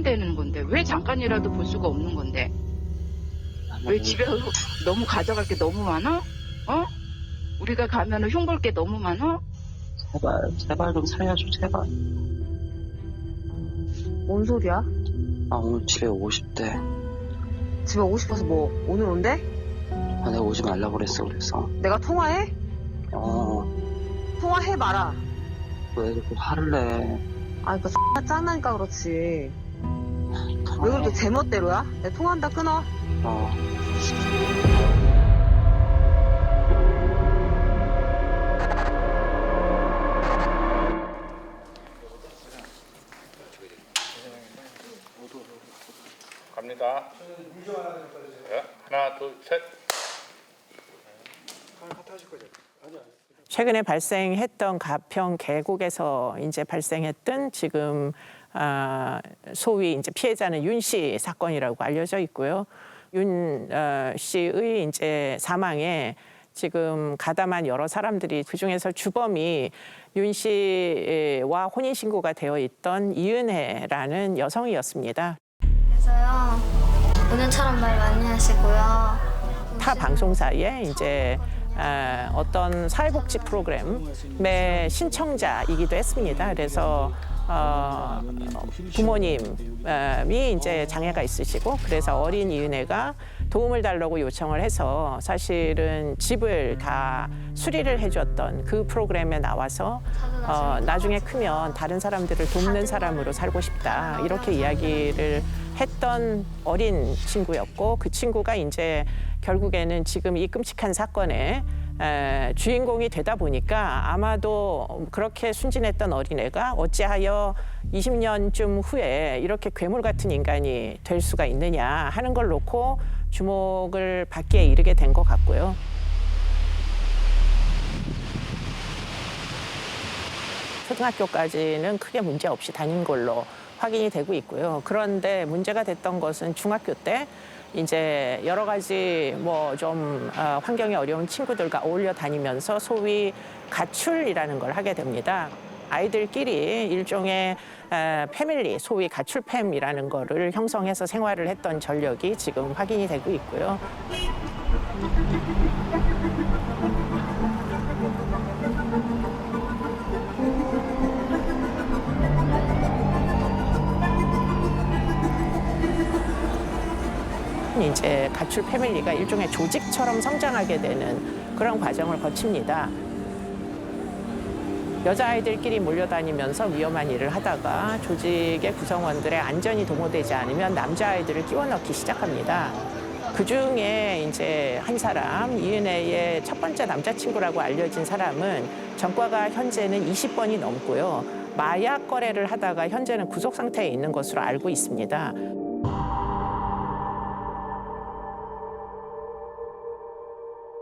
되는 건데 왜 잠깐이라도 볼 수가 없는 건데 왜 집에 너무 가져갈 게 너무 많아? 어? 우리가 가면은 흉볼 게 너무 많아? 제발 좀 살려줘, 제발. 뭔 소리야? 아, 오늘 집에 오고 싶대. 집에 오고 싶어서 뭐 오늘 온대? 아, 내가 오지 말라고 그래서. 내가 통화해? 통화해 마라. 왜 이렇게 화를 내? 아 그니까 짱나니까 그렇지. 왜 그렇게 제멋대로야? 내가 통화한다 끊어. 갑니다. 네, 하나, 둘, 셋. 최근에 발생했던 가평 계곡에서 이제 발생했던 지금 소위 이제 피해자는 윤 씨 사건이라고 알려져 있고요. 윤 씨의 이제 사망에 지금 가담한 여러 사람들이 그중에서 주범이 윤 씨와 혼인 신고가 되어 있던 이은혜라는 여성이었습니다. 그래서요, 5년처럼 말 많이 하시고요. 타 방송사에 이제 어떤 사회복지 프로그램의 신청자이기도 했습니다. 그래서 부모님이 이제 장애가 있으시고 그래서 어린 이은혜가 도움을 달라고 요청을 해서 사실은 집을 다 수리를 해줬던 그 프로그램에 나와서 나중에 크면 다른 사람들을 돕는 사람으로 살고 싶다 이렇게 이야기를 했던 어린 친구였고 그 친구가 이제 결국에는 지금 이 끔찍한 사건의 주인공이 되다 보니까 아마도 그렇게 순진했던 어린애가 어찌하여 20년쯤 후에 이렇게 괴물 같은 인간이 될 수가 있느냐 하는 걸 놓고 주목을 받기에 이르게 된 것 같고요. 초등학교까지는 크게 문제 없이 다닌 걸로 확인이 되고 있고요. 그런데 문제가 됐던 것은 중학교 때 이제 여러 가지 뭐 좀 환경이 어려운 친구들과 어울려 다니면서 소위 가출이라는 걸 하게 됩니다. 아이들끼리 일종의 패밀리, 소위 가출팸이라는 거를 형성해서 생활을 했던 전력이 지금 확인이 되고 있고요. 이제 가출 패밀리가 일종의 조직처럼 성장하게 되는 그런 과정을 거칩니다. 여자아이들끼리 몰려다니면서 위험한 일을 하다가 조직의 구성원들의 안전이 도모되지 않으면 남자아이들을 끼워 넣기 시작합니다. 그중에 이제 한 사람, 이은혜의 첫 번째 남자친구라고 알려진 사람은 전과가 현재는 20번이 넘고요. 마약 거래를 하다가 현재는 구속 상태에 있는 것으로 알고 있습니다.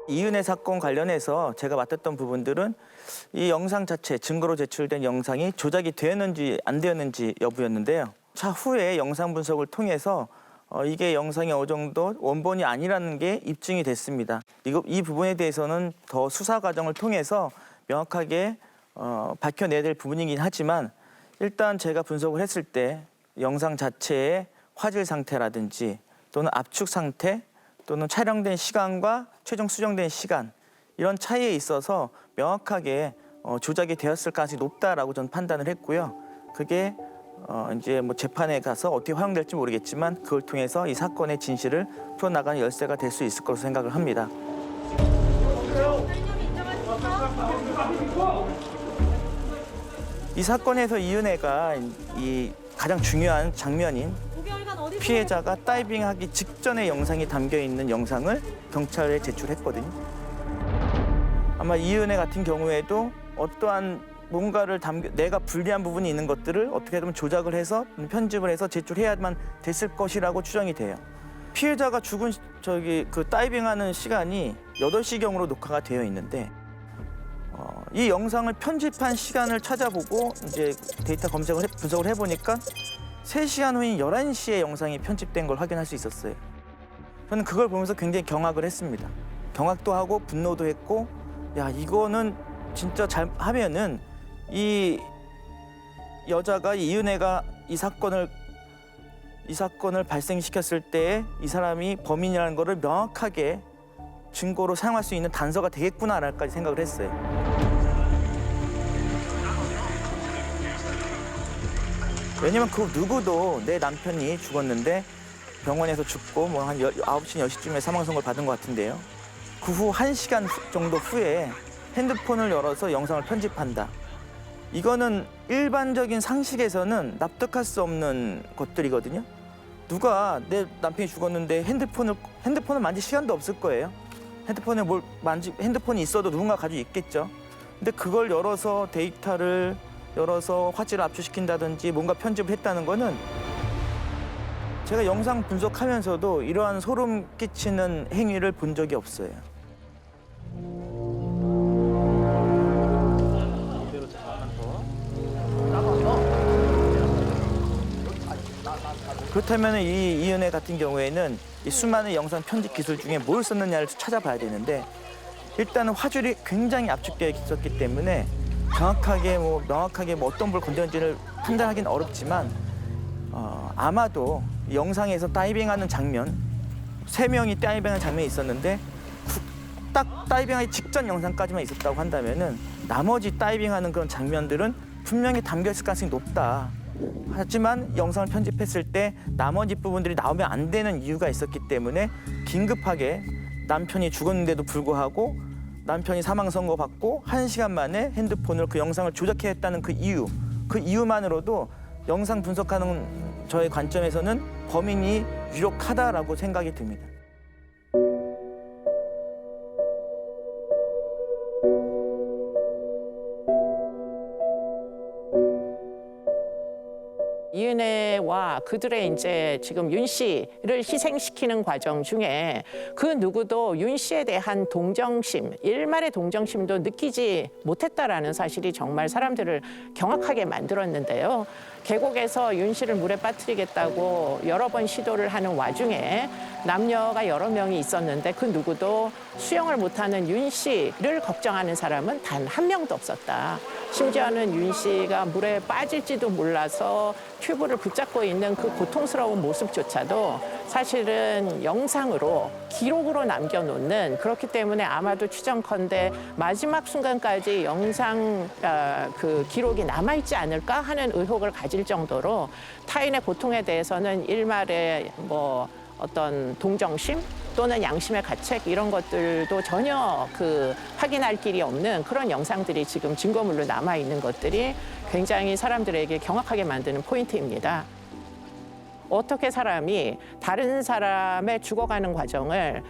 이은혜 사건 관련해서 제가 맡았던 부분들은 이 영상 자체, 증거로 제출된 영상이 조작이 되었는지 안 되었는지 여부였는데요. 차후에 영상 분석을 통해서 이게 영상이 어느 정도 원본이 아니라는 게 입증이 됐습니다. 이 부분에 대해서는 더 수사 과정을 통해서 명확하게 밝혀내야 될 부분이긴 하지만 일단 제가 분석을 했을 때 영상 자체의 화질 상태라든지 또는 압축 상태 또는 촬영된 시간과 최종 수정된 시간 이런 차이에 있어서 명확하게 조작이 되었을 가능성이 높다라고 저는 판단을 했고요. 그게 이제 뭐 재판에 가서 어떻게 활용될지 모르겠지만 그걸 통해서 이 사건의 진실을 풀어나가는 열쇠가 될 수 있을 거로 생각을 합니다. 이 사건에서 이은혜가 이 가장 중요한 장면인 피해자가 다이빙하기 직전의 영상이 담겨있는 영상을 경찰에 제출했거든요. 아마 이은혜 같은 경우에도 어떠한 뭔가를 내가 불리한 부분이 있는 것들을 어떻게든 조작을 해서 편집을 해서 제출해야만 됐을 것이라고 추정이 돼요. 피해자가 죽은 그 다이빙하는 시간이 8시경으로 녹화가 되어 있는데 이 영상을 편집한 시간을 찾아보고 이제 데이터 분석을 해보니까 3시간 후인 11시에 영상이 편집된 걸 확인할 수 있었어요. 저는 그걸 보면서 굉장히 경악을 했습니다. 경악도 하고 분노도 했고 야 이거는 진짜 잘하면은 이 여자가 이은혜가 이 사건을 이 사건을 발생시켰을 때 이 사람이 범인이라는 거를 명확하게 증거로 사용할 수 있는 단서가 되겠구나라까지 생각을 했어요. 왜냐면 그 누구도 내 남편이 죽었는데 병원에서 죽고 뭐 한 9시, 10시쯤에 사망 선고를 받은 것 같은데요. 그 후 1시간 정도 후에 핸드폰을 열어서 영상을 편집한다. 이거는 일반적인 상식에서는 납득할 수 없는 것들이거든요. 누가 내 남편이 죽었는데 핸드폰을 만질 시간도 없을 거예요. 핸드폰이 있어도 누군가 가지고 있겠죠. 근데 그걸 열어서 데이터를 열어서 화질을 압축시킨다든지 뭔가 편집을 했다는 거는 제가 영상 분석하면서도 이러한 소름 끼치는 행위를 본 적이 없어요. 그렇다면 이 이은혜 같은 경우에는 이 수많은 영상 편집 기술 중에 뭘 썼느냐를 찾아봐야 되는데 일단은 화질이 굉장히 압축되어 있었기 때문에 명확하게 뭐 어떤 걸 건드렸는지를 판단하기는 어렵지만 아마도 이 영상에서 다이빙하는 장면 3명이 다이빙하는 장면이 있었는데 딱 다이빙하기 직전 영상까지만 있었다고 한다면은 나머지 다이빙하는 그런 장면들은 분명히 담겨 있을 가능성이 높다. 하지만 영상을 편집했을 때 나머지 부분들이 나오면 안 되는 이유가 있었기 때문에 긴급하게 남편이 죽었는데도 불구하고 남편이 사망 선고 받고 1시간 만에 핸드폰으로 그 영상을 조작했다는 그 이유만으로도 영상 분석하는 저의 관점에서는 범인이 유력하다라고 생각이 듭니다. 이은혜와 그들의 이제 지금 윤 씨를 희생시키는 과정 중에 그 누구도 윤 씨에 대한 동정심, 일말의 동정심도 느끼지 못했다라는 사실이 정말 사람들을 경악하게 만들었는데요. 계곡에서 윤 씨를 물에 빠뜨리겠다고 여러 번 시도를 하는 와중에 남녀가 여러 명이 있었는데 그 누구도 수영을 못하는 윤 씨를 걱정하는 사람은 단 한 명도 없었다. 심지어는 윤 씨가 물에 빠질지도 몰라서 튜브를 붙잡고 있는 그 고통스러운 모습조차도 사실은 영상으로 기록으로 남겨놓는, 그렇기 때문에 아마도 추정컨대 마지막 순간까지 영상 그 기록이 남아있지 않을까 하는 의혹을 가질 정도로 타인의 고통에 대해서는 일말의 뭐 어떤 동정심 또는 양심의 가책 이런 것들도 전혀 그 확인할 길이 없는 그런 영상들이 지금 증거물로 남아 있는 것들이 굉장히 사람들에게 경악하게 만드는 포인트입니다. 어떻게 사람이 다른 사람의 죽어가는 과정을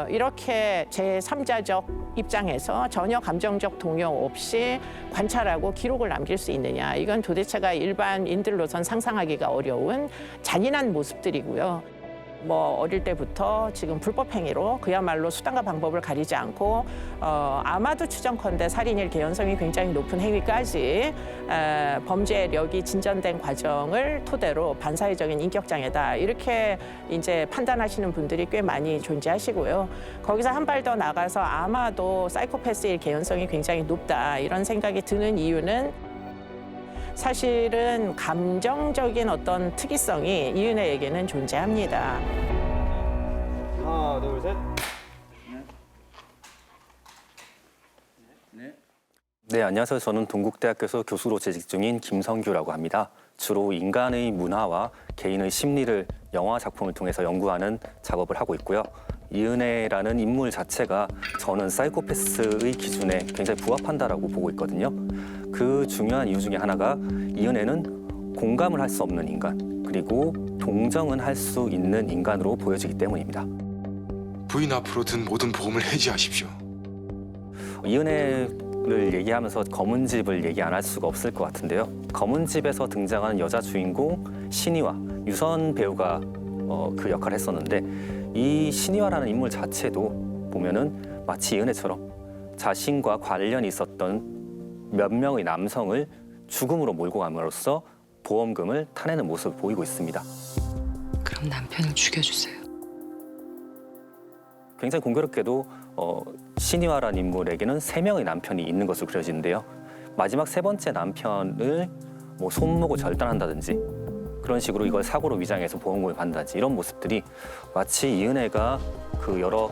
이렇게 제3자적 입장에서 전혀 감정적 동요 없이 관찰하고 기록을 남길 수 있느냐. 이건 도대체가 일반인들로선 상상하기가 어려운 잔인한 모습들이고요. 뭐 어릴 때부터 지금 불법 행위로 그야말로 수단과 방법을 가리지 않고 아마도 추정컨대 살인일 개연성이 굉장히 높은 행위까지 범죄력이 진전된 과정을 토대로 반사회적인 인격장애다 이렇게 이제 판단하시는 분들이 꽤 많이 존재하시고요. 거기서 한 발 더 나가서 아마도 사이코패스일 개연성이 굉장히 높다 이런 생각이 드는 이유는 사실은 감정적인 어떤 특이성이 이은혜에게는 존재합니다. 하나, 둘, 셋. 네, 안녕하세요. 저는 동국대학교에서 교수로 재직 중인 김성규라고 합니다. 주로 인간의 문화와 개인의 심리를 영화 작품을 통해서 연구하는 작업을 하고 있고요. 이은혜라는 인물 자체가 저는 사이코패스의 기준에 굉장히 부합한다라고 보고 있거든요. 그 중요한 이유 중에 하나가 이은혜는 공감을 할 수 없는 인간, 그리고 동정은 할 수 있는 인간으로 보여지기 때문입니다. 부인 앞으로 든 모든 보험을 해지하십시오. 이은혜를 얘기하면서 검은 집을 얘기 안 할 수가 없을 것 같은데요. 검은 집에서 등장하는 여자 주인공 신이와 유선 배우가 그 역할을 했었는데 이 신이와라는 인물 자체도 보면은 마치 이은혜처럼 자신과 관련이 있었던 몇 명의 남성을 죽음으로 몰고 감으로써 보험금을 타내는 모습을 보이고 있습니다. 그럼 남편을 죽여주세요. 굉장히 공교롭게도 신이와라는 인물에게는 3명의 남편이 있는 것으로 그려지는데요. 마지막 3번째 남편을 뭐 손목을 절단한다든지 그런 식으로 이걸 사고로 위장해서 보험금을 받는다든지 이런 모습들이 마치 이은혜가 그 여러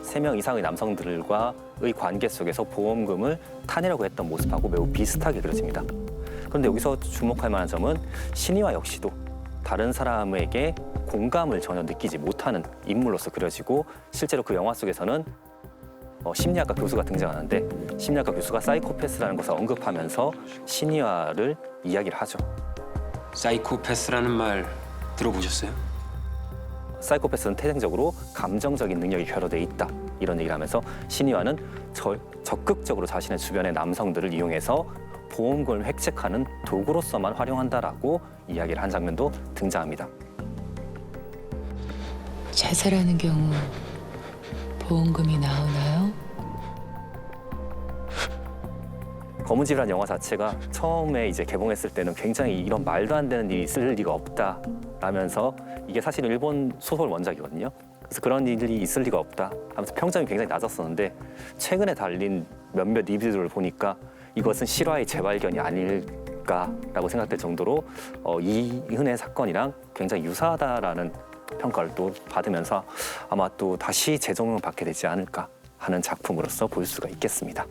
3명 이상의 남성들과의 관계 속에서 보험금을 타내려고 했던 모습하고 매우 비슷하게 그려집니다. 그런데 여기서 주목할 만한 점은 신희와 역시도 다른 사람에게 공감을 전혀 느끼지 못하는 인물로서 그려지고 실제로 그 영화 속에서는 심리학과 교수가 등장하는데 심리학과 교수가 사이코패스라는 것을 언급하면서 신희와를 이야기를 하죠. 사이코패스라는 말 들어보셨어요? 사이코패스는 태생적으로 감정적인 능력이 결여돼 있다. 이런 얘기를 하면서 신희와는 적극적으로 자신의 주변의 남성들을 이용해서 보험금을 획책하는 도구로서만 활용한다라고 이야기를 한 장면도 등장합니다. 자살하는 경우 보험금이 나오나요? 검은집이라는 영화 자체가 처음에 이제 개봉했을 때는 굉장히 이런 말도 안 되는 일이 있을 리가 없다라면서 이게 사실 일본 소설 원작이거든요. 그래서 그런 일이 있을 리가 없다 하면서 평점이 굉장히 낮았었는데 최근에 달린 몇몇 리뷰들을 보니까 이것은 실화의 재발견이 아닐까라고 생각될 정도로 이은혜 사건이랑 굉장히 유사하다라는 평가를 또 받으면서 아마 또 다시 재조명을 받게 되지 않을까 하는 작품으로서 볼 수가 있겠습니다.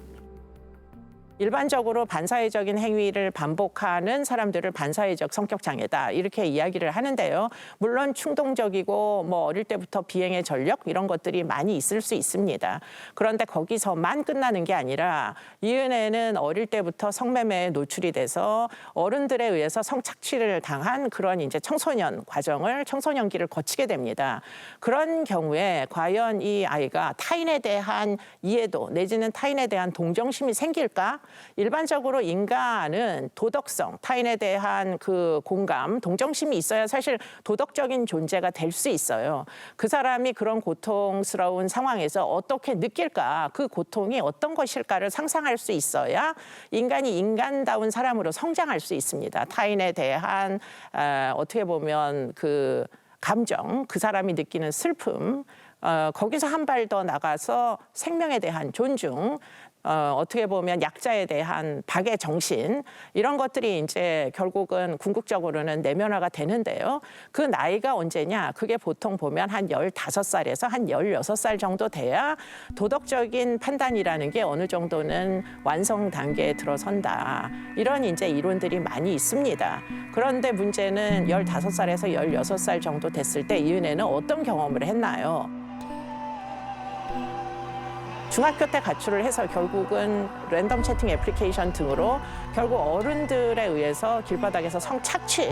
일반적으로 반사회적인 행위를 반복하는 사람들을 반사회적 성격 장애다 이렇게 이야기를 하는데요. 물론 충동적이고 뭐 어릴 때부터 비행의 전력 이런 것들이 많이 있을 수 있습니다. 그런데 거기서만 끝나는 게 아니라 이은혜는 어릴 때부터 성매매에 노출이 돼서 어른들에 의해서 성착취를 당한 그런 이제 청소년 과정을 청소년기를 거치게 됩니다. 그런 경우에 과연 이 아이가 타인에 대한 이해도 내지는 타인에 대한 동정심이 생길까? 일반적으로 인간은 도덕성, 타인에 대한 그 공감, 동정심이 있어야 사실 도덕적인 존재가 될 수 있어요. 그 사람이 그런 고통스러운 상황에서 어떻게 느낄까, 그 고통이 어떤 것일까를 상상할 수 있어야 인간이 인간다운 사람으로 성장할 수 있습니다. 타인에 대한 어떻게 보면 그 감정, 그 사람이 느끼는 슬픔, 거기서 한 발 더 나가서 생명에 대한 존중, 어떻게 보면 약자에 대한 박의 정신 이런 것들이 이제 결국은 궁극적으로는 내면화가 되는데요. 그 나이가 언제냐? 그게 보통 보면 한 15살에서 한 16살 정도 돼야 도덕적인 판단이라는 게 어느 정도는 완성 단계에 들어선다. 이런 이제 이론들이 많이 있습니다. 그런데 문제는 15살에서 16살 정도 됐을 때 이은혜는 어떤 경험을 했나요? 중학교 때 가출을 해서 결국은 랜덤 채팅 애플리케이션 등으로 결국 어른들에 의해서 길바닥에서 성착취,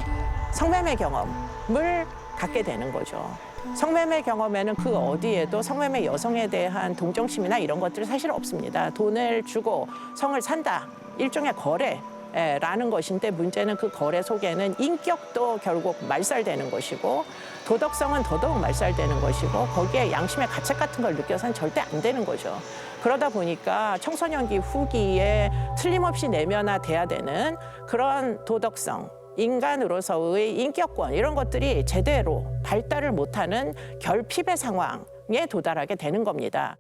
성매매 경험을 갖게 되는 거죠. 성매매 경험에는 그 어디에도 성매매 여성에 대한 동정심이나 이런 것들이 사실 없습니다. 돈을 주고 성을 산다. 일종의 거래. 라는 것인데 문제는 그 거래 속에는 인격도 결국 말살되는 것이고 도덕성은 더더욱 말살되는 것이고 거기에 양심의 가책 같은 걸 느껴서는 절대 안 되는 거죠. 그러다 보니까 청소년기 후기에 틀림없이 내면화돼야 되는 그런 도덕성, 인간으로서의 인격권 이런 것들이 제대로 발달을 못하는 결핍의 상황에 도달하게 되는 겁니다.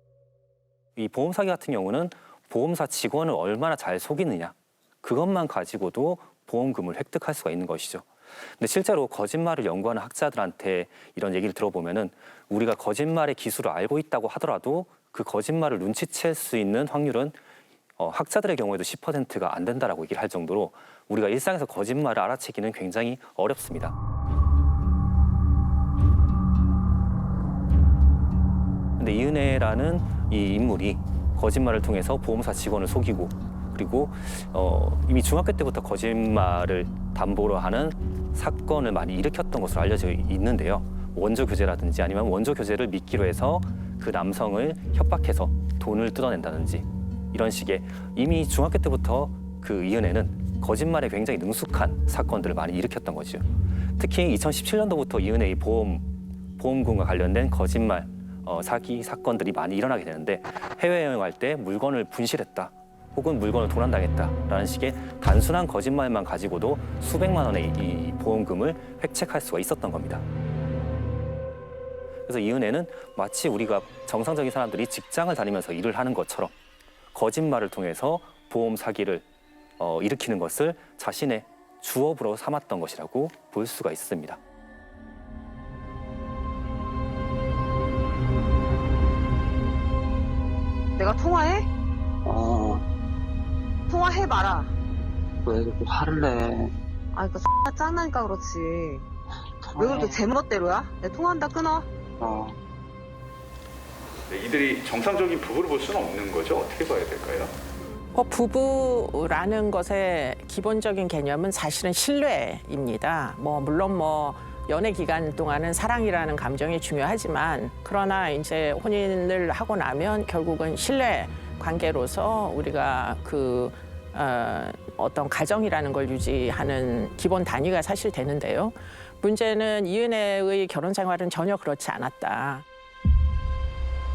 이 보험 사기 같은 경우는 보험사 직원을 얼마나 잘 속이느냐 그것만 가지고도 보험금을 획득할 수가 있는 것이죠. 근데 실제로 거짓말을 연구하는 학자들한테 이런 얘기를 들어보면은 우리가 거짓말의 기술을 알고 있다고 하더라도 그 거짓말을 눈치챌 수 있는 확률은 학자들의 경우에도 10%가 안 된다라고 얘기를 할 정도로 우리가 일상에서 거짓말을 알아채기는 굉장히 어렵습니다. 근데 이은혜라는 이 인물이 거짓말을 통해서 보험사 직원을 속이고 그리고 이미 중학교 때부터 거짓말을 담보로 하는 사건을 많이 일으켰던 것으로 알려져 있는데요. 원조 교제라든지 아니면 원조 교제를 미끼로 해서 그 남성을 협박해서 돈을 뜯어낸다든지 이런 식의 이미 중학교 때부터 그 이은혜는 거짓말에 굉장히 능숙한 사건들을 많이 일으켰던 거죠. 특히 2017년도부터 이은혜의 보험금과 관련된 거짓말 사기 사건들이 많이 일어나게 되는데 해외여행할 때 물건을 분실했다. 혹은 물건을 도난당했다라는 식의 단순한 거짓말만 가지고도 수백만 원의 이 보험금을 획책할 수가 있었던 겁니다. 그래서 이은혜는 마치 우리가 정상적인 사람들이 직장을 다니면서 일을 하는 것처럼 거짓말을 통해서 보험 사기를 일으키는 것을 자신의 주업으로 삼았던 것이라고 볼 수가 있습니다. 내가 통화해? 통화해봐라. 왜 그렇게 화를 내? 아, 그니까 짱나니까 그렇지. 왜 그렇게 제멋대로야? 내 통화한다 끊어. 이들이 정상적인 부부를 볼 수는 없는 거죠? 어떻게 봐야 될까요? 부부라는 것의 기본적인 개념은 사실은 신뢰입니다. 물론 연애 기간 동안은 사랑이라는 감정이 중요하지만 그러나 이제 혼인을 하고 나면 결국은 신뢰 관계로서 우리가 어떤 가정이라는 걸 유지하는 기본 단위가 사실 되는데요. 문제는 이은혜의 결혼 생활은 전혀 그렇지 않았다.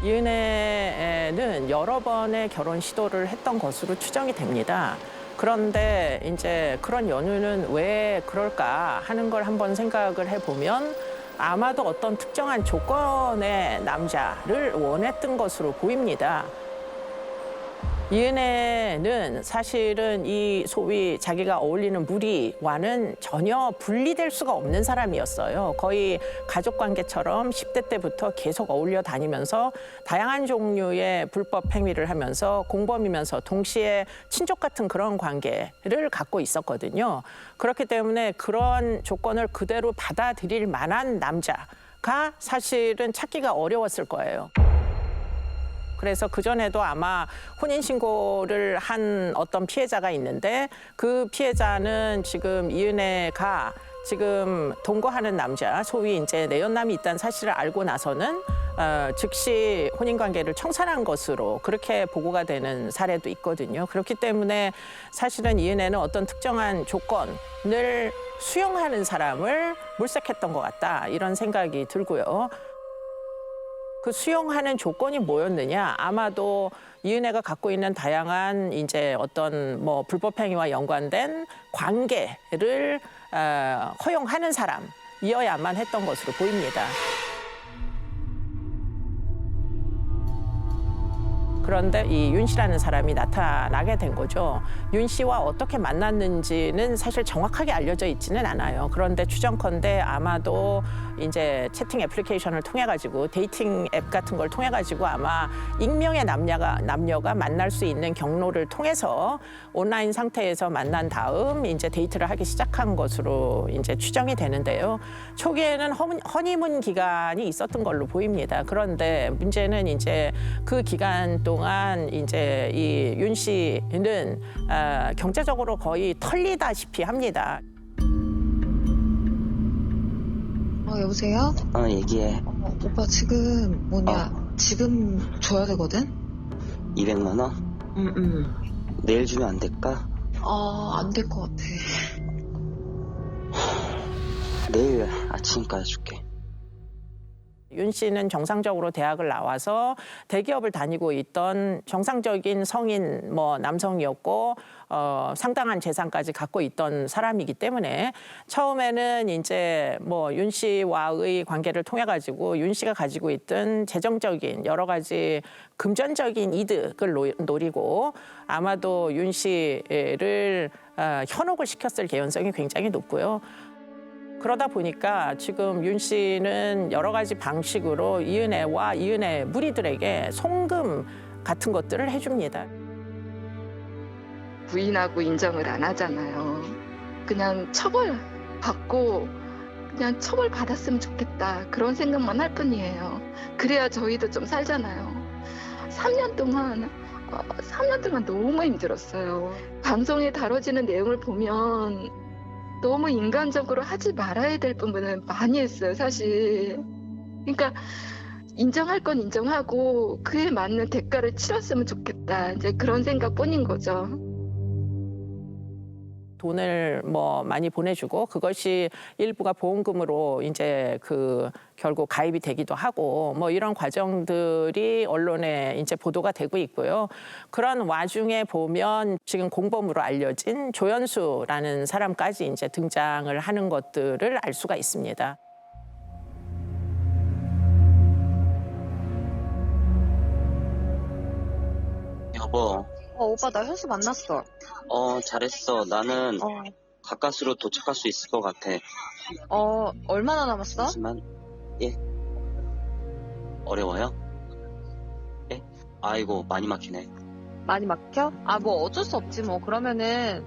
이은혜는 여러 번의 결혼 시도를 했던 것으로 추정이 됩니다. 그런데 이제 그런 연유는 왜 그럴까 하는 걸 한번 생각을 해보면 아마도 어떤 특정한 조건의 남자를 원했던 것으로 보입니다. 이은혜는 사실은 이 소위 자기가 어울리는 무리와는 전혀 분리될 수가 없는 사람이었어요. 거의 가족관계처럼 10대 때부터 계속 어울려 다니면서 다양한 종류의 불법 행위를 하면서 공범이면서 동시에 친족 같은 그런 관계를 갖고 있었거든요. 그렇기 때문에 그런 조건을 그대로 받아들일 만한 남자가 사실은 찾기가 어려웠을 거예요. 그래서 그전에도 아마 혼인신고를 한 어떤 피해자가 있는데 그 피해자는 지금 이은혜가 지금 동거하는 남자, 소위 이제 내연남이 있다는 사실을 알고 나서는 즉시 혼인관계를 청산한 것으로 그렇게 보고가 되는 사례도 있거든요. 그렇기 때문에 사실은 이은혜는 어떤 특정한 조건을 수용하는 사람을 물색했던 것 같다, 이런 생각이 들고요. 그 수용하는 조건이 뭐였느냐? 아마도 이은혜가 갖고 있는 다양한 이제 어떤 불법 행위와 연관된 관계를 허용하는 사람이어야만 했던 것으로 보입니다. 그런데 이 윤 씨라는 사람이 나타나게 된 거죠. 윤 씨와 어떻게 만났는지는 사실 정확하게 알려져 있지는 않아요. 그런데 추정컨대 아마도 이제 채팅 애플리케이션을 통해 가지고 데이팅 앱 같은 걸 통해 가지고 아마 익명의 남녀가 만날 수 있는 경로를 통해서 온라인 상태에서 만난 다음 이제 데이트를 하기 시작한 것으로 이제 추정이 되는데요. 초기에는 허니문 기간이 있었던 걸로 보입니다. 그런데 문제는 이제 그 기간 동안 이제 이 윤 씨는 경제적으로 거의 털리다시피 합니다. 여보세요? 얘기해. 오빠 지금 지금 줘야 되거든? 200만 원? 응. 내일 주면 안 될까? 안 될 것 같아. 내일 아침까지 줄게. 윤 씨는 정상적으로 대학을 나와서 대기업을 다니고 있던 정상적인 성인 남성이었고 상당한 재산까지 갖고 있던 사람이기 때문에 처음에는 이제 윤 씨와의 관계를 통해 가지고 윤 씨가 가지고 있던 재정적인 여러 가지 금전적인 이득을 노리고 아마도 윤 씨를 현혹을 시켰을 개연성이 굉장히 높고요. 그러다 보니까 지금 윤 씨는 여러 가지 방식으로 이은혜와 이은혜 무리들에게 송금 같은 것들을 해줍니다. 부인하고 인정을 안 하잖아요. 그냥 처벌받고 그냥 처벌받았으면 좋겠다, 그런 생각만 할 뿐이에요. 그래야 저희도 좀 살잖아요. 3년 동안 너무 힘들었어요. 방송에 다뤄지는 내용을 보면 너무 인간적으로 하지 말아야 될 부분을 많이 했어요, 사실. 그러니까 인정할 건 인정하고 그에 맞는 대가를 치렀으면 좋겠다, 이제 그런 생각뿐인 거죠. 돈을 많이 보내주고 그것이 일부가 보험금으로 이제 결국 가입이 되기도 하고 이런 과정들이 언론에 이제 보도가 되고 있고요. 그런 와중에 보면 지금 공범으로 알려진 조연수라는 사람까지 이제 등장을 하는 것들을 알 수가 있습니다. 여보. 오빠 나 현수 만났어. 잘했어. 나는 가까스로 도착할 수 있을 것 같아. 얼마나 남았어? 하지만 예. 어려워요? 예? 아이고 많이 막히네. 많이 막혀? 뭐 어쩔 수 없지 뭐. 그러면은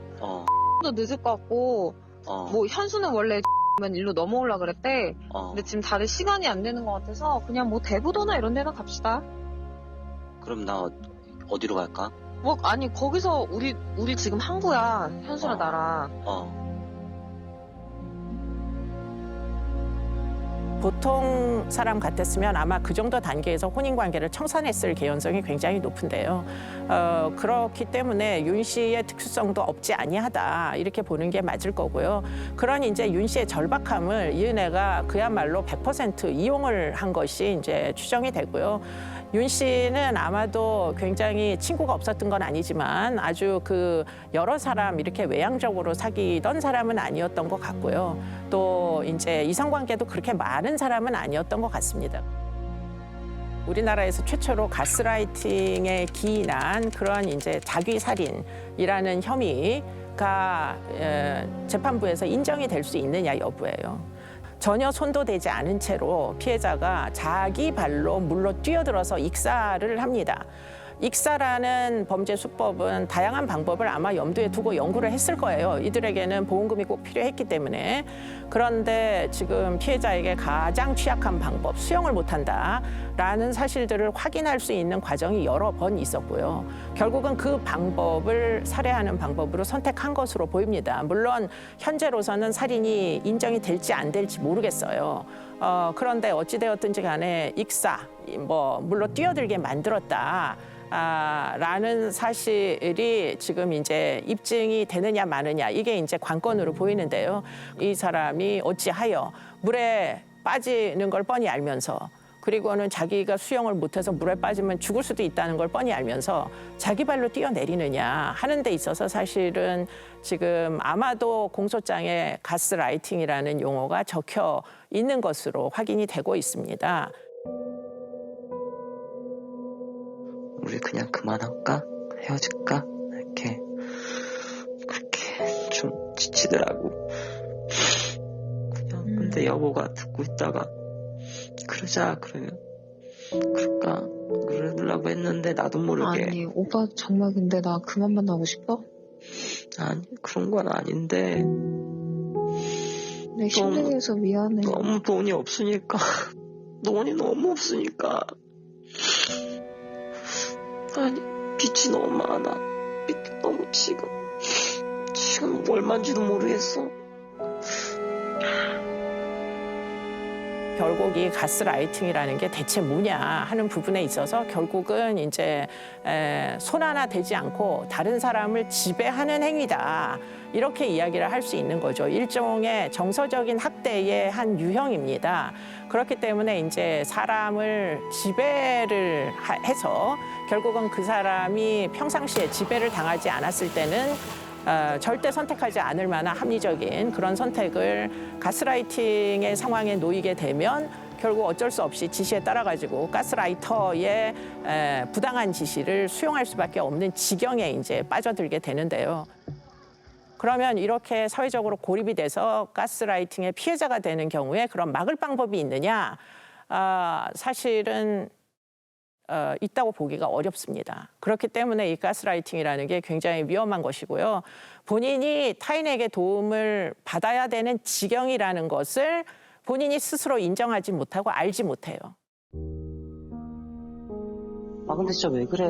도 늦을 것 같고 뭐 현수는 원래 면 일로 넘어오려 그랬대. 근데 지금 다들 시간이 안 되는 것 같아서 그냥 뭐 대부도나 이런 데나 갑시다. 그럼 나 어디로 갈까? 뭐 아니 거기서 우리 지금 항구야. 현수랑 나랑. 보통 사람 같았으면 아마 그 정도 단계에서 혼인관계를 청산했을 개연성이 굉장히 높은데요. 그렇기 때문에 윤 씨의 특수성도 없지 아니하다 이렇게 보는 게 맞을 거고요. 그런 이제 윤 씨의 절박함을 이은혜가 그야말로 100% 이용을 한 것이 이제 추정이 되고요. 윤 씨는 아마도 굉장히 친구가 없었던 건 아니지만 아주 그 여러 사람 이렇게 외향적으로 사귀던 사람은 아니었던 것 같고요. 또 이제 이성관계도 그렇게 많은 사람은 아니었던 것 같습니다. 우리나라에서 최초로 가스라이팅에 기인한 그런 이제 자기살인이라는 혐의가 재판부에서 인정이 될 수 있느냐 여부예요. 전혀 손도 대지 않은 채로 피해자가 자기 발로 물로 뛰어들어서 익사를 합니다. 익사라는 범죄 수법은 다양한 방법을 아마 염두에 두고 연구를 했을 거예요. 이들에게는 보험금이 꼭 필요했기 때문에. 그런데 지금 피해자에게 가장 취약한 방법, 수영을 못한다라는 사실들을 확인할 수 있는 과정이 여러 번 있었고요. 결국은 그 방법을 살해하는 방법으로 선택한 것으로 보입니다. 물론 현재로서는 살인이 인정이 될지 안 될지 모르겠어요. 그런데 어찌되었든지 간에 익사, 물로 뛰어들게 만들었다. 라는 사실이 지금 이제 입증이 되느냐 마느냐 이게 이제 관건으로 보이는데요. 이 사람이 어찌하여 물에 빠지는 걸 뻔히 알면서 그리고는 자기가 수영을 못해서 물에 빠지면 죽을 수도 있다는 걸 뻔히 알면서 자기 발로 뛰어내리느냐 하는 데 있어서 사실은 지금 아마도 공소장에 가스라이팅이라는 용어가 적혀 있는 것으로 확인이 되고 있습니다. 우리 그냥 그만할까? 헤어질까? 이렇게 그렇게 좀 지치더라고. 그냥 근데 여보가 듣고 있다가 그러자 그러면 그럴까? 그러려고 했는데 나도 모르게. 아니 오빠 정말 근데 나 그만 만나고 싶어? 아니 그런 건 아닌데 내 힘들게 해서 미안해. 너무 돈이 없으니까 돈이 너무 없으니까 아니 빚이 너무 많아. 빚도 너무 지금 얼마인지도 모르겠어. 결국 이 가스라이팅이라는 게 대체 뭐냐 하는 부분에 있어서 결국은 이제 손 하나 대지 않고 다른 사람을 지배하는 행위다. 이렇게 이야기를 할 수 있는 거죠. 일종의 정서적인 학대의 한 유형입니다. 그렇기 때문에 이제 사람을 지배를 해서 결국은 그 사람이 평상시에 지배를 당하지 않았을 때는 절대 선택하지 않을 만한 합리적인 그런 선택을 가스라이팅의 상황에 놓이게 되면 결국 어쩔 수 없이 지시에 따라가지고 가스라이터의 부당한 지시를 수용할 수밖에 없는 지경에 이제 빠져들게 되는데요. 그러면 이렇게 사회적으로 고립이 돼서 가스라이팅의 피해자가 되는 경우에 그런 막을 방법이 있느냐? 사실은 있다고 보기가 어렵습니다. 그렇기 때문에 이 가스라이팅이라는 게 굉장히 위험한 것이고요. 본인이 타인에게 도움을 받아야 되는 지경이라는 것을 본인이 스스로 인정하지 못하고 알지 못해요. 근데 진짜 왜 그래?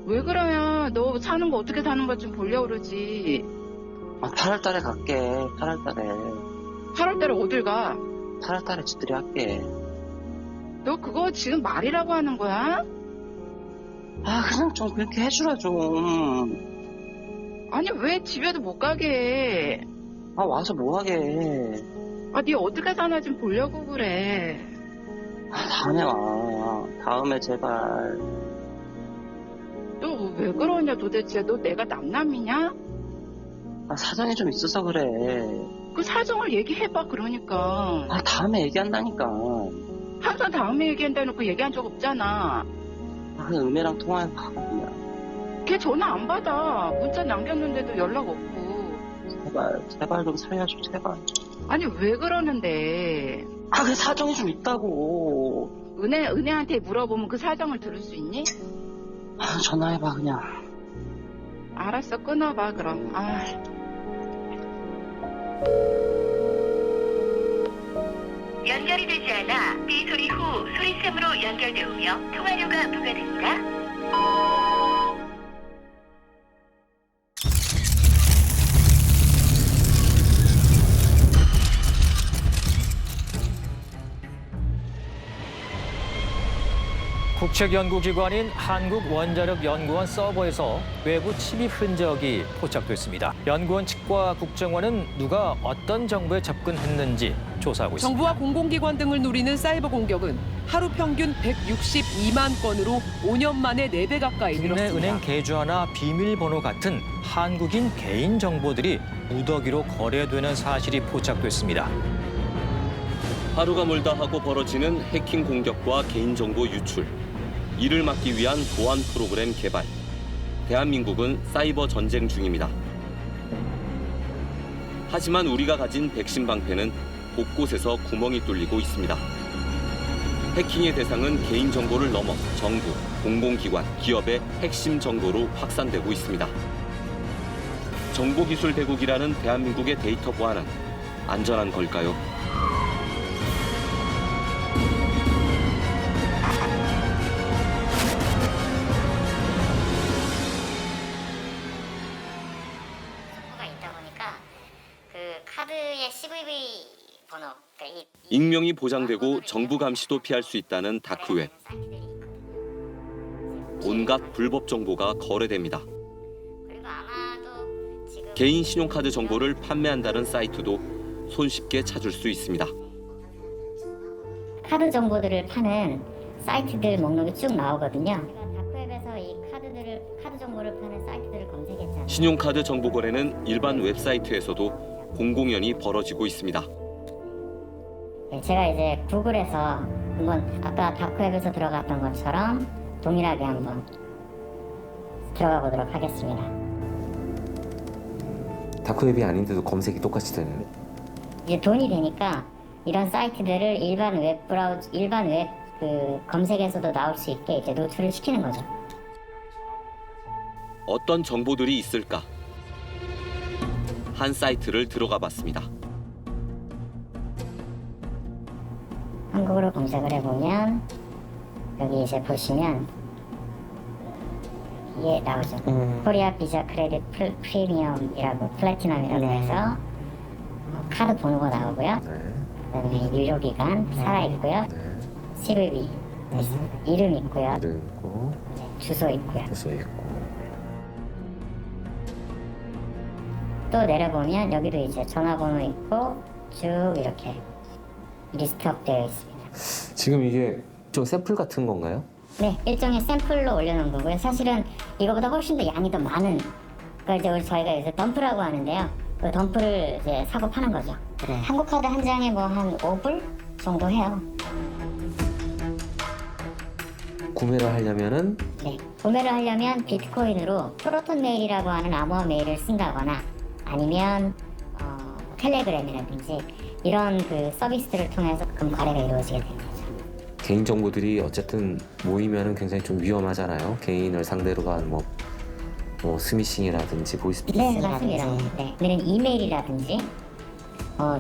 왜 그러면 너 사는 거 어떻게 사는 거 좀 보려고 그러지. 8월 달에 갈게. 8월 달에. 8월 달에 어딜 가? 8월 달에 집들이 할게. 너 그거 지금 말이라고 하는 거야? 그냥 좀 그렇게 해주라 좀. 아니 왜 집에도 못 가게 해? 와서 뭐 하게 해. 네 어떻게 사나 좀 보려고 그래. 다음에 와. 다음에 제발. 너 왜 그러냐 도대체. 너 내가 남남이냐? 사정이 좀 있어서 그래. 그 사정을 얘기해봐 그러니까. 다음에 얘기한다니까. 항상 다음에 얘기한다 해놓고 얘기한 적 없잖아. 그냥 은혜랑 통화해봐 그냥. 걔 전화 안 받아. 문자 남겼는데도 연락 없고. 제발 좀 살려줘, 제발. 아니 왜 그러는데? 그 사정이 좀 있다고. 은혜한테 물어보면 그 사정을 들을 수 있니? 전화해봐, 그냥. 알았어, 끊어봐 그럼. 연결이 되지 않아 삐 소리 후 소리샘으로 연결되으며 통화료가 부과됩니다. 국책연구기관인 한국원자력연구원 서버에서 외부 침입 흔적이 포착됐습니다. 연구원 측과 국정원은 누가 어떤 정보에 접근했는지 조사하고 있습니다. 정부와 공공기관 등을 노리는 사이버 공격은 하루 평균 162만 건으로 5년 만에 4배 가까이 국내 늘었습니다. 은행 계좌나 비밀번호 같은 한국인 개인 정보들이 무더기로 거래되는 사실이 포착됐습니다. 하루가 멀다 하고 벌어지는 해킹 공격과 개인정보 유출. 이를 막기 위한 보안 프로그램 개발. 대한민국은 사이버 전쟁 중입니다. 하지만 우리가 가진 백신 방패는 곳곳에서 구멍이 뚫리고 있습니다. 해킹의 대상은 개인정보를 넘어 정부, 공공기관, 기업의 핵심 정보로 확산되고 있습니다. 정보기술 대국이라는 대한민국의 데이터 보안은 안전한 걸까요? 카드의 CVV 번호, 익명이 보장되고 정부 감시도 피할 수 있다는 다크웹. 온갖 불법 정보가 거래됩니다. 개인 신용카드 정보를 판매한다는 사이트도 손쉽게 찾을 수 있습니다. 카드 정보들을 파는 사이트들 목록이 쭉 나오거든요. 다크웹에서 이 카드 정보를 파는 사이트들을 검색했잖아요. 신용카드 정보 거래는 일반 웹사이트에서도 공공연히 벌어지고 있습니다. 제가 이제 구글에서 한번 아까 다크웹에서 들어갔던 것처럼 동일하게 한번 들어가 보도록 하겠습니다. 다크웹이 아닌데도 검색이 똑같이 되는. 이제 돈이 되니까 이런 사이트들을 일반 웹 검색에서도 나올 수 있게 이제 노출을 시키는 거죠. 어떤 정보들이 있을까? 한 사이트를 들어가 봤습니다. 한국어로 검색을 해보면 여기 이제 보시면 이게 나오죠. 코리아 비자 크레딧 프리미엄이라고 플래티넘이라고 해서 카드 번호가 나오고요. 그다음에 유효기간 살아있고요. CVV 이름 있고요. 주소 있고요. 또 내려보면 여기도 이제 전화번호 있고 쭉 이렇게 리스트업 되어 있습니다. 지금 이게 좀 샘플 같은 건가요? 네, 일종의 샘플로 올려놓은 거고요. 사실은 이거보다 훨씬 더 양이 더 많은, 그러니까 이제 저희가 이제 덤프라고 하는데요. 그 덤프를 이제 사고 파는 거죠. 한국 카드 한 장에 뭐 한 5불 정도 해요. 구매를 하려면은? 네, 구매를 하려면 비트코인으로 프로톤 메일이라고 하는 암호화 메일을 쓴다거나 아니면 텔레그램이라든지 이런 그 서비스들을 통해서 금 거래가 이루어지게 됩니다. 개인 정보들이 어쨌든 모이면은 굉장히 좀 위험하잖아요. 개인을 상대로 한 뭐 스미싱이라든지 보이스피싱이라든지. 네, 맞습니다. 네, 우리는 이메일이라든지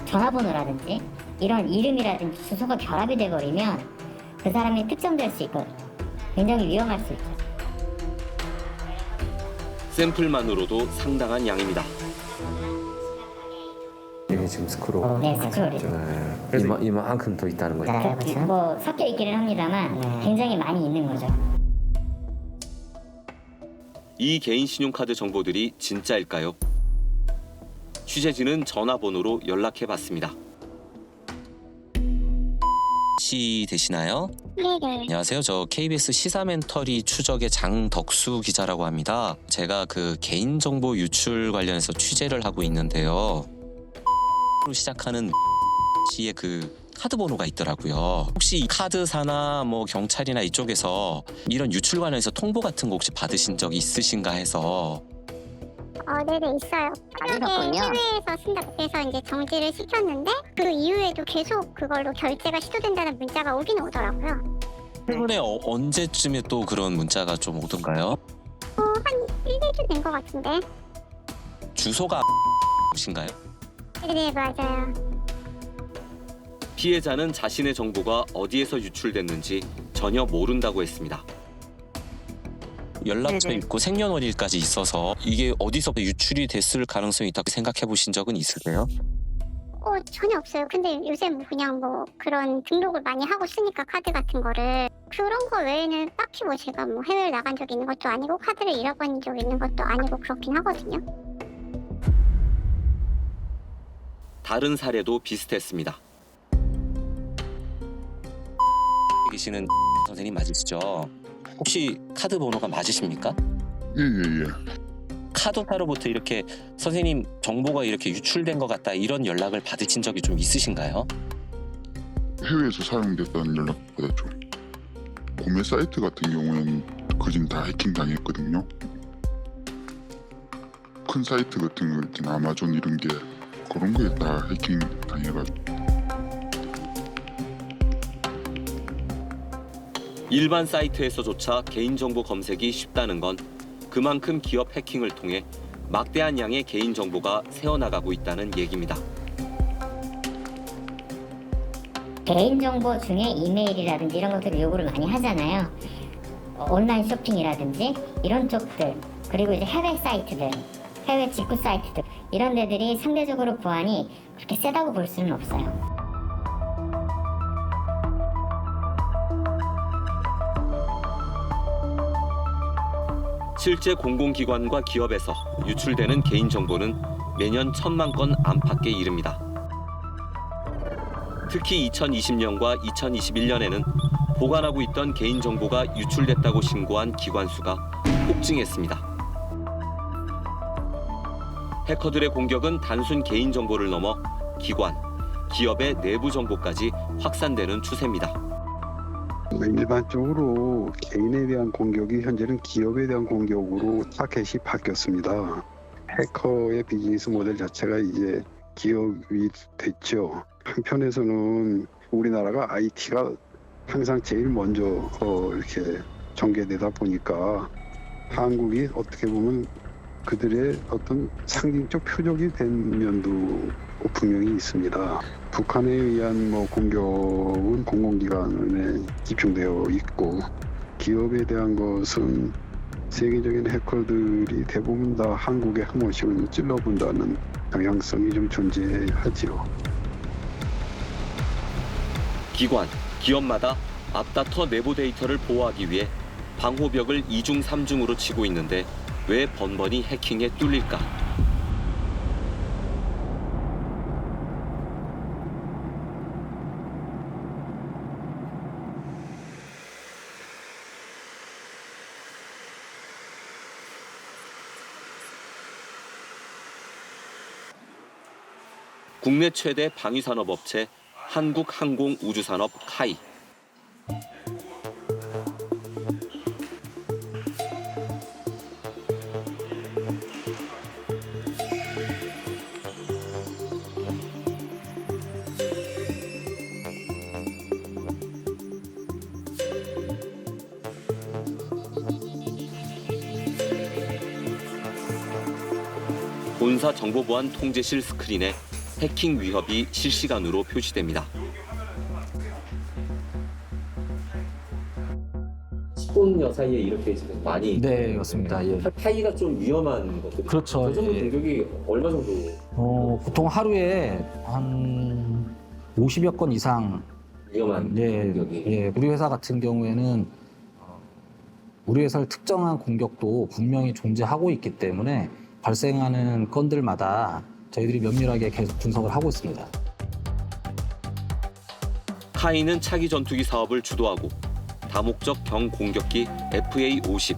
전화번호라든지 이런 이름이라든지 주소가 결합이 돼버리면 그 사람이 특정될 수 있거든요. 굉장히 위험할 수 있죠. 샘플만으로도 상당한 양입니다. 이게 지금 스크롤. 네, 스크롤이죠. 네. 이만큼 더 있다는 거죠. 네, 그렇죠. 뭐 섞여 있기는 합니다만 굉장히 많이 있는 거죠. 이 개인 신용카드 정보들이 진짜일까요? 취재진은 전화번호로 연락해봤습니다. 시 되시나요? 네네. 안녕하세요. 저 KBS 시사멘터리 추적의 장덕수 기자라고 합니다. 제가 그 개인정보 유출 관련해서 취재를 하고 있는데요. 로 시작하는 씨의 그 카드 번호가 있더라고요. 혹시 이 카드사나 뭐 경찰이나 이쪽에서 이런 유출 관련해서 통보 같은 거 혹시 받으신 적이 있으신가 해서. 네네 있어요. 있었군요. 해외에서 쓴다고 해서 이제 정지를 시켰는데 그 이후에도 계속 그걸로 결제가 시도된다는 문자가 오긴 오더라고요. 최근에 언제쯤에 또 그런 문자가 좀 오던가요? 한 1~2주 된 것 같은데. 주소가 신가요? 네 맞아요. 피해자는 자신의 정보가 어디에서 유출됐는지 전혀 모른다고 했습니다. 연락처 네네. 있고 생년월일까지 있어서 이게 어디서 유출이 됐을 가능성이 있다고 생각해 보신 적은 있으세요? 전혀 없어요. 근데 요새 뭐 그냥 뭐 그런 등록을 많이 하고 쓰니까 카드 같은 거를 그런 거 외에는 딱히 뭐 제가 뭐 해외를 나간 적이 있는 것도 아니고 카드를 잃어버린 적이 있는 것도 아니고 그렇긴 하거든요. 다른 사례도 비슷했습니다. 계시는 선생님 맞으시죠? 혹시 카드 번호가 맞으십니까? 예. 카드사로부터 이렇게 선생님 정보가 이렇게 유출된 것 같다 이런 연락을 받으신 적이 좀 있으신가요? 해외에서 사용됐다는 연락 받았죠. 구매 사이트 같은 경우에는 그진 다 해킹 당했거든요. 큰 사이트 같은 거 있잖아, 아마존 이런 게 그런 거에 다 해킹 당해가지고. 일반 사이트에서조차 개인정보 검색이 쉽다는 건 그만큼 기업 해킹을 통해 막대한 양의 개인정보가 새어나가고 있다는 얘기입니다. 개인정보 중에 이메일이라든지 이런 것들을 요구를 많이 하잖아요. 온라인 쇼핑이라든지 이런 쪽들, 그리고 이제 해외 사이트들, 해외 직구 사이트들 이런 데들이 상대적으로 보안이 그렇게 세다고 볼 수는 없어요. 실제 공공기관과 기업에서 유출되는 개인정보는 매년 1,000만 건 안팎에 이릅니다. 특히 2020년과 2021년에는 보관하고 있던 개인정보가 유출됐다고 신고한 기관 수가 폭증했습니다. 해커들의 공격은 단순 개인정보를 넘어 기관, 기업의 내부 정보까지 확산되는 추세입니다. 일반적으로 개인에 대한 공격이 현재는 기업에 대한 공격으로 타겟이 바뀌었습니다. 해커의 비즈니스 모델 자체가 이제 기업이 됐죠. 한편에서는 우리나라가 IT가 항상 제일 먼저 이렇게 전개되다 보니까 한국이 어떻게 보면 그들의 어떤 상징적 표적이 된 면도 분명히 있습니다. 북한에 의한 공격은 공공기관에 집중되어 있고 기업에 대한 것은 세계적인 해커들이 대부분 다 한국에 한 번씩은 찔러본다는 경향성이 좀 존재하지요. 기관, 기업마다 앞다퉈 내부 데이터를 보호하기 위해 방호벽을 2중, 3중으로 치고 있는데 왜 번번이 해킹에 뚫릴까? 국내 최대 방위산업업체 한국항공우주산업 카이. 본사 정보보안 통제실 스크린에 해킹 위협이 실시간으로 표시됩니다. 10분 사이에 이렇게 지금 많이 네, 맞습니다. 예. 타이가 좀 위험한 것들. 그렇죠. 그 정도 예. 공격이 얼마 정도? 보통 하루에 한 50여 건 이상 위험한 공격이. 예, 우리 회사 같은 경우에는 우리 회사를 특정한 공격도 분명히 존재하고 있기 때문에 발생하는 건들마다 저희들이 면밀하게 계속 분석을 하고 있습니다. 카이는 차기 전투기 사업을 주도하고 다목적 경공격기 FA-50,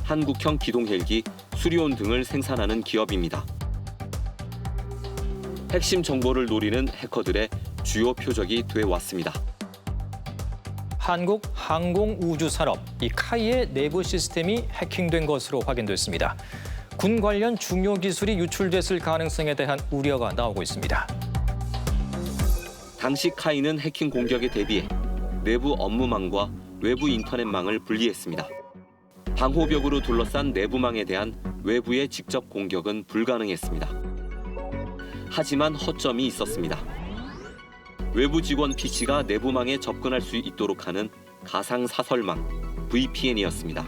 한국형 기동 헬기, 수리온 등을 생산하는 기업입니다. 핵심 정보를 노리는 해커들의 주요 표적이 돼 왔습니다. 한국 항공우주산업, 이 카이의 내부 시스템이 해킹된 것으로 확인됐습니다. 군 관련 중요 기술이 유출됐을 가능성에 대한 우려가 나오고 있습니다. 당시 카이는 해킹 공격에 대비해 내부 업무망과 외부 인터넷망을 분리했습니다. 방호벽으로 둘러싼 내부망에 대한 외부의 직접 공격은 불가능했습니다. 하지만 허점이 있었습니다. 외부 직원 PC가 내부망에 접근할 수 있도록 하는 가상 사설망 VPN이었습니다.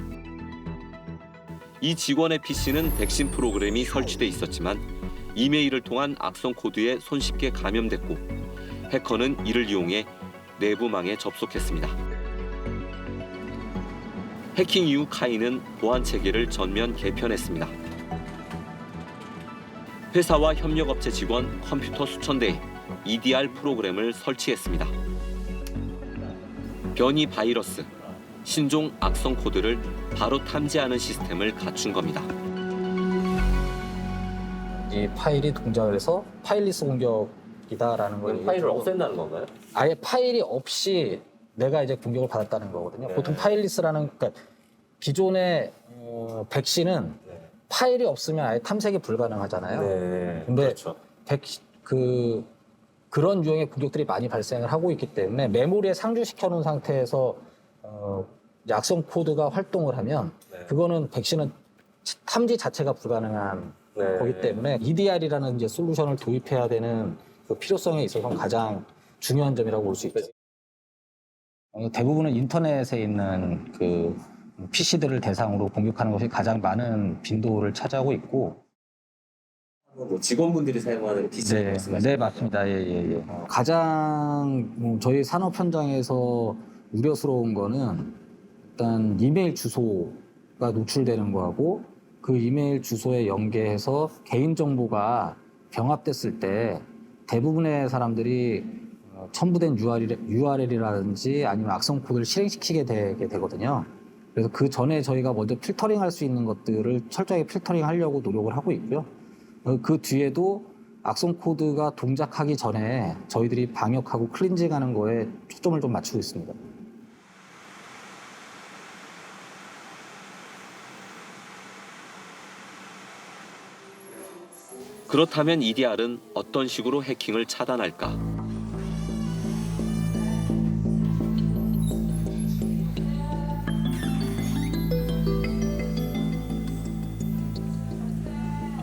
이 직원의 PC는 백신 프로그램이 설치돼 있었지만 이메일을 통한 악성 코드에 손쉽게 감염됐고 해커는 이를 이용해 내부망에 접속했습니다. 해킹 이후 카이는 보안 체계를 전면 개편했습니다. 회사와 협력업체 직원 컴퓨터 수천 대에 EDR 프로그램을 설치했습니다. 변이 바이러스, 신종 악성 코드를 바로 탐지하는 시스템을 갖춘 겁니다. 이 파일이 동작을 해서 파일리스 공격이다라는 걸 파일을 없앤다는 건가요? 아예 파일이 없이 내가 이제 공격을 받았다는 거거든요. 네. 보통 파일리스라는 그러니까 기존의 백신은 파일이 없으면 아예 탐색이 불가능하잖아요. 네. 근데 그렇죠. 그런 유형의 공격들이 많이 발생을 하고 있기 때문에 메모리에 상주시켜 놓은 상태에서 악성 코드가 활동을 하면 그거는 백신은 탐지 자체가 불가능한 거기 때문에 EDR이라는 이제 솔루션을 도입해야 되는 그 필요성에 있어서는 가장 중요한 점이라고 볼 수 있죠. 대부분은 인터넷에 있는 그 PC들을 대상으로 공격하는 것이 가장 많은 빈도를 차지하고 있고. 뭐 직원분들이 사용하는 PC 말씀하시는 네, 맞습니다. 예. 가장 저희 산업 현장에서 우려스러운 거는 일단 이메일 주소가 노출되는 거하고 그 이메일 주소에 연계해서 개인 정보가 병합됐을 때 대부분의 사람들이 첨부된 URL이라든지 아니면 악성 코드를 실행시키게 되게 되거든요. 그래서 그 전에 저희가 먼저 필터링할 수 있는 것들을 철저하게 필터링하려고 노력을 하고 있고요. 그 뒤에도 악성 코드가 동작하기 전에 저희들이 방역하고 클린징하는 거에 초점을 좀 맞추고 있습니다. 그렇다면 EDR은 어떤 식으로 해킹을 차단할까?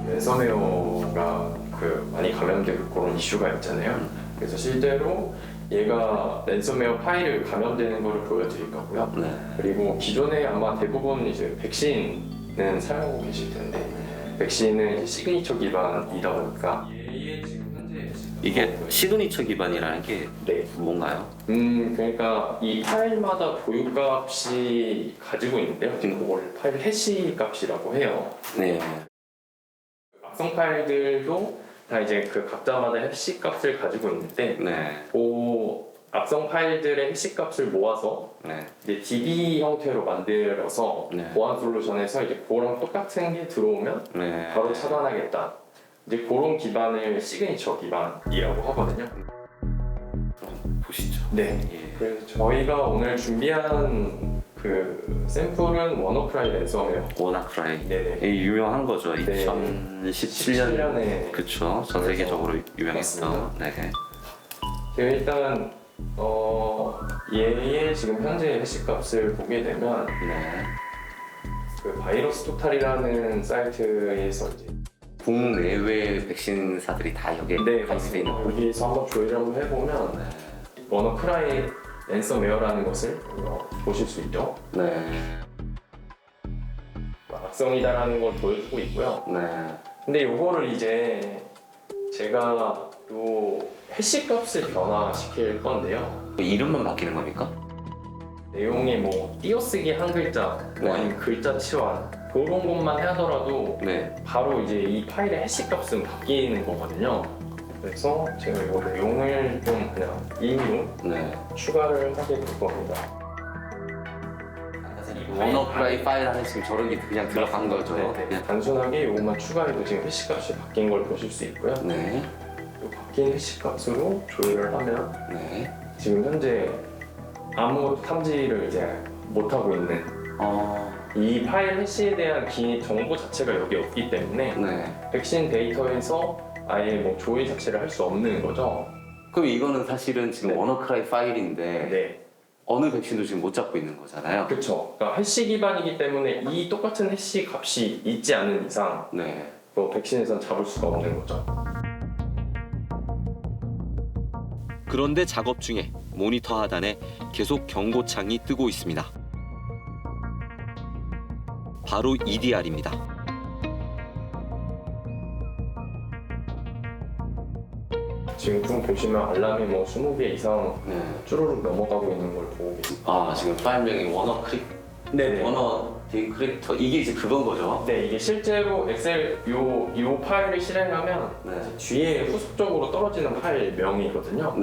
랜섬웨어가 많이 감염되고 그런 이슈가 있잖아요. 그래서 실제로 얘가 랜섬웨어 파일을 감염되는 것을 보여드릴 거고요. 그리고 기존에 아마 대부분 이제 백신은 사용하고 계실 텐데 백신은 이제 시그니처 기반이다 보니까 이게 시그니처 기반이라는 게 뭔가요? 그러니까 이 파일마다 고유값이 가지고 있는데요. 그걸 파일 해시 값이라고 해요. 네. 악성 파일들도 다 이제 그 각자마다 해시 값을 가지고 있는데, 그 악성 파일들의 해시 값을 모아서 이제 DB 형태로 만들어서 보안 솔루션에서 이제 그거랑 똑같은 게 들어오면 바로 차단하겠다. 이제 그런 기반을 시그니처 기반이라고 하거든요. 보시죠. 네. 그래서 저희가 오늘 준비한 그 샘플은 워너크라이 랜섬웨어. 워너크라이. 네네. 유명한 거죠. 네. 2017년에 그렇죠. 전 세계적으로 유명했던. 네. 제가 일단 얘의 지금 현재 해시값을 보게 되면 그 바이러스 토탈이라는 사이트에서 이제 국내외 백신사들이 다 여기에 가입돼 있는 거예요. 여기서 한번 조회를 한번 해보면 워너크라이 랜섬웨어라는 것을 보실 수 있죠. 악성이다라는 걸 보여주고 있고요. 근데 이거를 이제 제가 요 해시 값을 변화시킬 건데요. 이름만 바뀌는 겁니까? 내용이 뭐 띄어쓰기 한 글자, 아니면 글자 치환 그런 것만 하더라도 바로 이제 이 파일의 해시 값은 바뀌는 거거든요. 그래서 제가 이 내용을 좀 그냥 임의로 추가를 하게 될 겁니다. 워너크라이 파일 안에 지금 저런 게 그냥 들어간 거죠. 단순하게 이것만 추가해도 지금 해시 값이 바뀐 걸 보실 수 있고요. 이 바뀐 해시 값으로 조회를 하면 지금 현재 아무것도 탐지를 이제 못 하고 있는 이 파일 해시에 대한 정보 자체가 여기 없기 때문에 백신 데이터에서 아예 뭐 조회 자체를 할 수 없는 거죠. 그럼 이거는 사실은 지금 워너크라이 파일인데 어느 백신도 지금 못 잡고 있는 거잖아요. 그렇죠. 그러니까 해시 기반이기 때문에 이 똑같은 해시 값이 있지 않은 이상 뭐 백신에선 잡을 수가 없는 거죠. 그런데 작업 중에 모니터 하단에 계속 경고창이 뜨고 있습니다. 바로 EDR입니다. 지금 보시면 알람이 뭐 20개 이상 쭈루룩 넘어가고 있는 걸 보고 계십니다. 지금 파일명이 워너크립 네네. 워너 디크립터 이게 이제 그건 거죠? 네, 이게 실제로 엑셀 요 파일을 실행하면 뒤에 후속적으로 떨어지는 파일 명이거든요.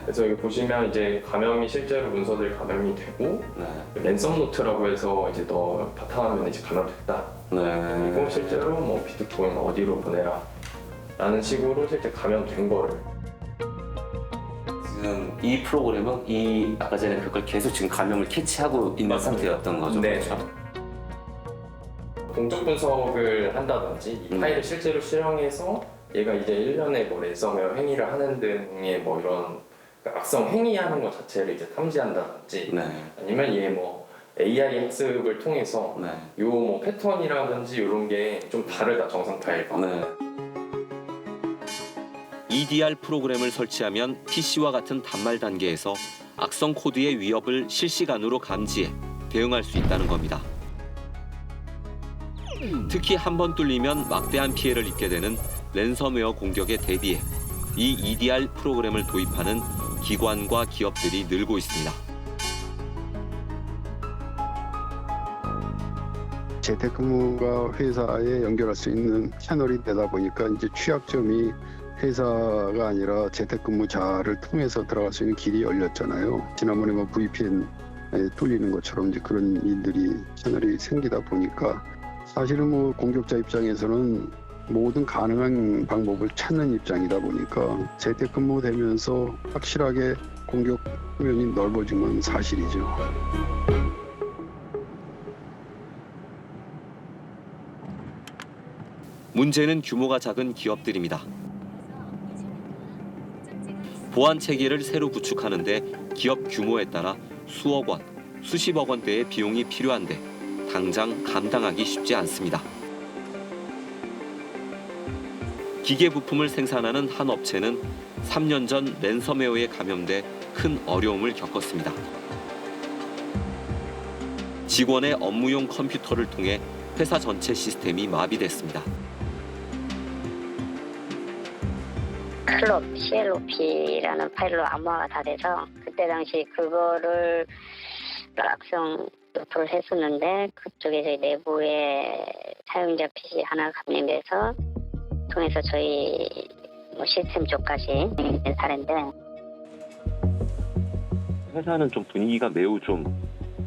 그래서 여기 보시면 이제 감염이 실제로 문서들 감염이 되고 랜섬 노트라고 해서 이제 너 바탕화면에 이제 감염됐다. 그리고 실제로 뭐 비트코인 어디로 보내라 라는 식으로 실제 감염된 거를 지금 이 프로그램은 아까 전에 그걸 계속 지금 감염을 캐치하고 있는 상태였던 거죠? 네. 그렇죠? 동적 분석을 한다든지 이 파일을 실제로 실행해서 얘가 이제 1년에 뭐 랜섬웨어 행위를 하는 등의 뭐 이런 악성 행위하는 것 자체를 이제 탐지한다든지 아니면 얘 뭐 AI 학습을 통해서 요 뭐 패턴이라든지 이런 게 좀 다르다 정상 파일과. EDR 프로그램을 설치하면 PC와 같은 단말 단계에서 악성 코드의 위협을 실시간으로 감지해 대응할 수 있다는 겁니다. 특히 한 번 뚫리면 막대한 피해를 입게 되는 랜섬웨어 공격에 대비해 이 EDR 프로그램을 도입하는 기관과 기업들이 늘고 있습니다. 재택근무가 회사에 연결할 수 있는 채널이 되다 보니까 이제 취약점이 회사가 아니라 재택근무자를 통해서 들어갈 수 있는 길이 열렸잖아요. 지난번에 뭐 VPN에 뚫리는 것처럼 이제 그런 일들이 채널이 생기다 보니까 사실은 뭐 공격자 입장에서는 모든 가능한 방법을 찾는 입장이다 보니까 재택근무되면서 확실하게 공격 면이 넓어진 건 사실이죠. 문제는 규모가 작은 기업들입니다. 보안 체계를 새로 구축하는데 기업 규모에 따라 수억 원, 수십억 원대의 비용이 필요한데 당장 감당하기 쉽지 않습니다. 기계 부품을 생산하는 한 업체는 3년 전 랜섬웨어에 감염돼 큰 어려움을 겪었습니다. 직원의 업무용 컴퓨터를 통해 회사 전체 시스템이 마비됐습니다. 클럽 CLOP라는 파일로 암호화가 다 돼서 그때 당시 그거를 악성 노트를 했었는데 그쪽에 저희 내부에 사용자 PC 하나 감염돼서 통해서 저희 시스템 쪽까지 된 사례인데 회사는 좀 분위기가 매우 좀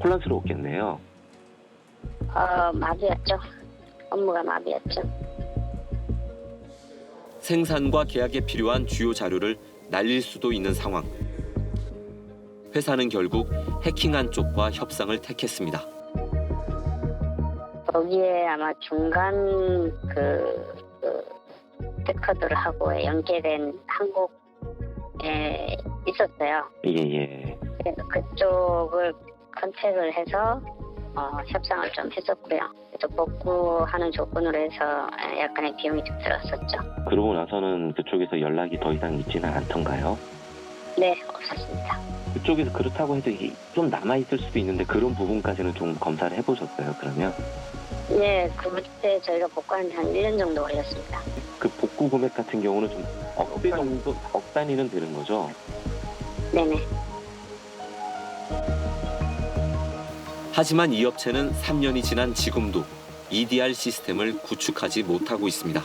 혼란스러웠겠네요. 마비였죠. 업무가 마비였죠. 생산과 계약에 필요한 주요 자료를 날릴 수도 있는 상황. 회사는 결국 해킹한 쪽과 협상을 택했습니다. 거기에 아마 중간 해커들하고 연계된 한국에 있었어요. 예. 그래서 그쪽을 컨택을 해서 협상을 좀 했었고요. 또 복구하는 조건으로 해서 약간의 비용이 좀 들었었죠. 그러고 나서는 그쪽에서 연락이 더 이상 있지는 않던가요? 네, 없었습니다. 그쪽에서 그렇다고 해도 이게 좀 남아있을 수도 있는데 그런 부분까지는 좀 검사를 해보셨어요, 그러면? 네, 그때 저희가 복구하는 데 한 1년 정도 걸렸습니다. 그 복구 금액 같은 경우는 좀 억대 정도, 억 단위는 되는 거죠? 네네. 하지만 이 업체는 3년이 지난 지금도 EDR 시스템을 구축하지 못하고 있습니다.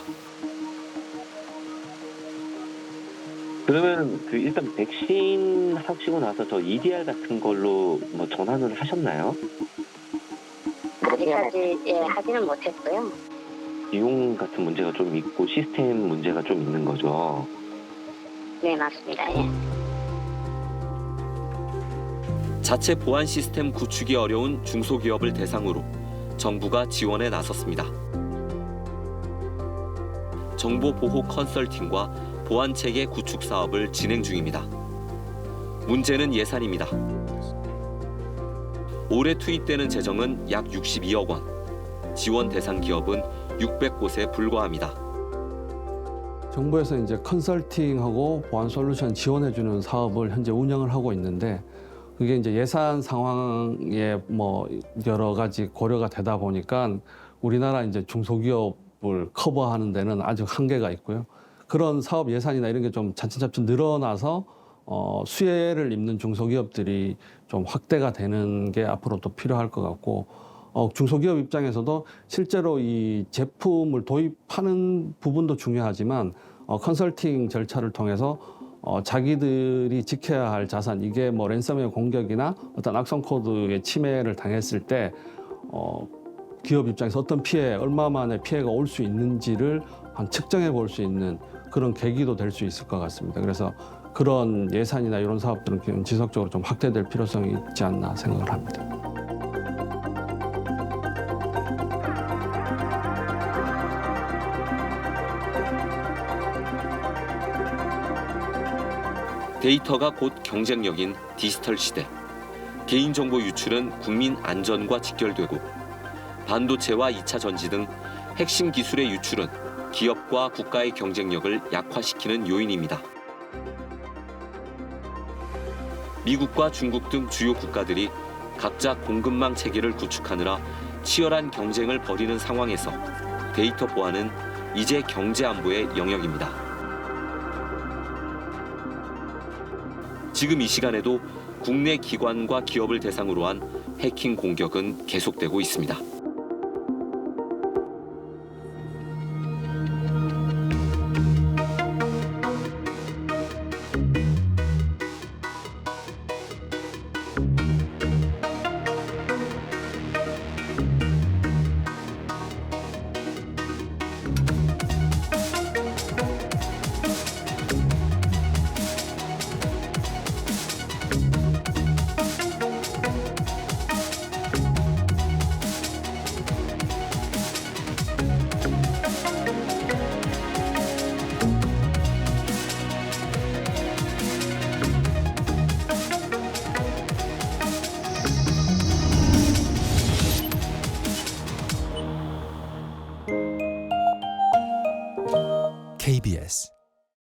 그러면 일단 백신 하시고 나서 저 EDR 같은 걸로 뭐 전환을 하셨나요? 아직까지 하지는 못했고요. 비용 같은 문제가 좀 있고 시스템 문제가 좀 있는 거죠? 네, 맞습니다. 예. 자체 보안 시스템 구축이 어려운 중소기업을 대상으로 정부가 지원에 나섰습니다. 정보보호 컨설팅과 보안체계 구축 사업을 진행 중입니다. 문제는 예산입니다. 올해 투입되는 재정은 약 62억 원, 지원 대상 기업은 600곳에 불과합니다. 정부에서 이제 컨설팅하고 보안 솔루션 지원해주는 사업을 현재 운영을 하고 있는데 그게 이제 예산 상황에 뭐 여러 가지 고려가 되다 보니까 우리나라 이제 중소기업을 커버하는 데는 아직 한계가 있고요. 그런 사업 예산이나 이런 게 좀 차츰차츰 늘어나서 수혜를 입는 중소기업들이 좀 확대가 되는 게 앞으로 또 필요할 것 같고 중소기업 입장에서도 실제로 이 제품을 도입하는 부분도 중요하지만 컨설팅 절차를 통해서 자기들이 지켜야 할 자산, 이게 뭐 랜섬웨어 공격이나 어떤 악성 코드의 침해를 당했을 때 기업 입장에서 어떤 피해, 얼마만의 피해가 올 수 있는지를 측정해 볼 수 있는 그런 계기도 될 수 있을 것 같습니다. 그래서 그런 예산이나 이런 사업들은 지속적으로 좀 확대될 필요성이 있지 않나 생각을 합니다. 데이터가 곧 경쟁력인 디지털 시대. 개인정보 유출은 국민 안전과 직결되고 반도체와 2차 전지 등 핵심 기술의 유출은 기업과 국가의 경쟁력을 약화시키는 요인입니다. 미국과 중국 등 주요 국가들이 각자 공급망 체계를 구축하느라 치열한 경쟁을 벌이는 상황에서 데이터 보안은 이제 경제 안보의 영역입니다. 지금 이 시간에도 국내 기관과 기업을 대상으로 한 해킹 공격은 계속되고 있습니다. KBS